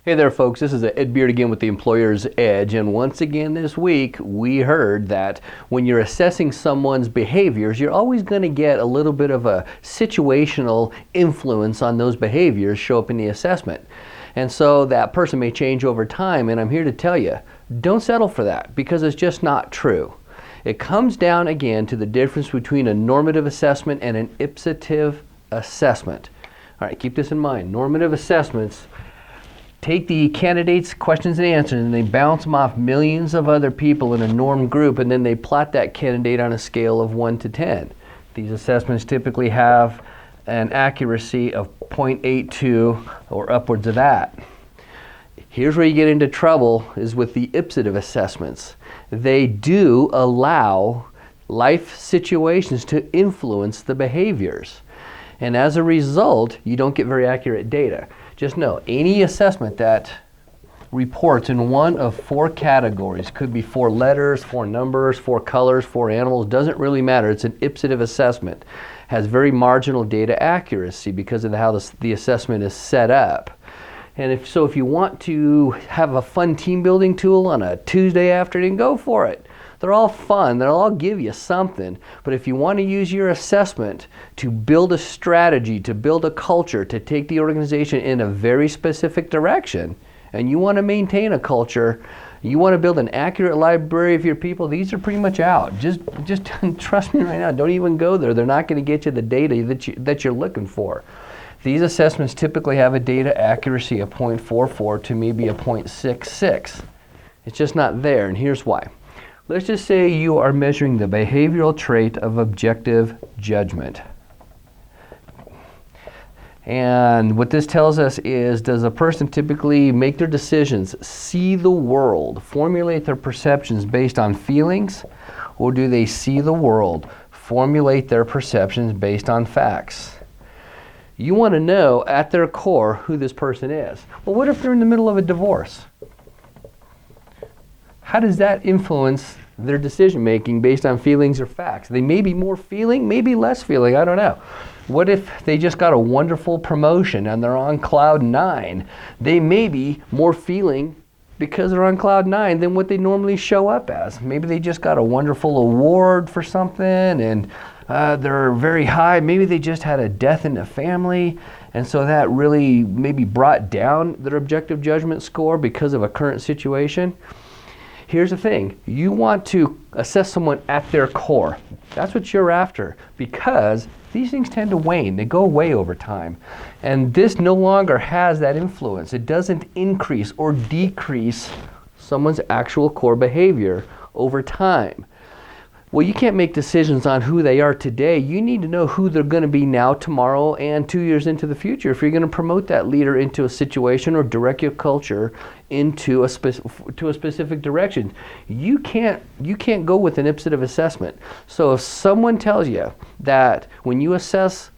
Hey there folks, this is Ed Beard again with the Employer's Edge, and once again this week we heard that when you're assessing someone's behaviors, you're always going to get a little bit of a situational influence on those behaviors show up in the assessment. And so that person may change over time, and I'm here to tell you, don't settle for that because it's just not true. It comes down again to the difference between a normative assessment and an ipsative assessment. All right, keep this in mind. Normative assessments take the candidates' questions and answers and they bounce them off millions of other people in a norm group, and then they plot that candidate on a scale of 1 to 10. These assessments typically have an accuracy of 0.82 or upwards of that. Here's where you get into trouble is with the ipsative assessments. They do allow life situations to influence the behaviors. And as a result, you don't get very accurate data. Just know, any assessment that reports in one of 4 categories, could be 4 letters, 4 numbers, 4 colors, 4 animals, doesn't really matter. It's an ipsative assessment. Has very marginal data accuracy because of how the assessment is set up. And if you want to have a fun team building tool on a Tuesday afternoon, go for it. They're all fun, they'll all give you something, but if you want to use your assessment to build a strategy, to build a culture, to take the organization in a very specific direction, and you want to maintain a culture, you want to build an accurate library of your people, these are pretty much out. Just trust me right now, don't even go there. They're not going to get you the data that you're looking for. These assessments typically have a data accuracy of 0.44 to maybe a 0.66. It's just not there, and here's why. Let's just say you are measuring the behavioral trait of objective judgment. And what this tells us is, does a person typically make their decisions, see the world, formulate their perceptions based on feelings, or do they see the world, formulate their perceptions based on facts? You want to know at their core who this person is. Well, what if they're in the middle of a divorce? How does that influence their decision making based on feelings or facts? They may be more feeling, maybe less feeling, I don't know. What if they just got a wonderful promotion and they're on cloud 9? They may be more feeling because they're on cloud 9 than what they normally show up as. Maybe they just got a wonderful award for something and they're very high. Maybe they just had a death in the family, and so that really maybe brought down their objective judgment score because of a current situation. Here's the thing, you want to assess someone at their core. That's what you're after, because these things tend to wane. They go away over time. And this no longer has that influence. It doesn't increase or decrease someone's actual core behavior over time. Well, you can't make decisions on who they are today. You need to know who they're going to be now, tomorrow, and 2 years into the future. If you're going to promote that leader into a situation or direct your culture into a specific direction, you can't go with an ipsative assessment. So if someone tells you that when you assess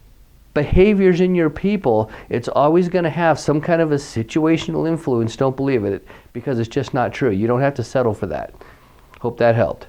behaviors in your people, it's always going to have some kind of a situational influence, don't believe it, because it's just not true. You don't have to settle for that. Hope that helped.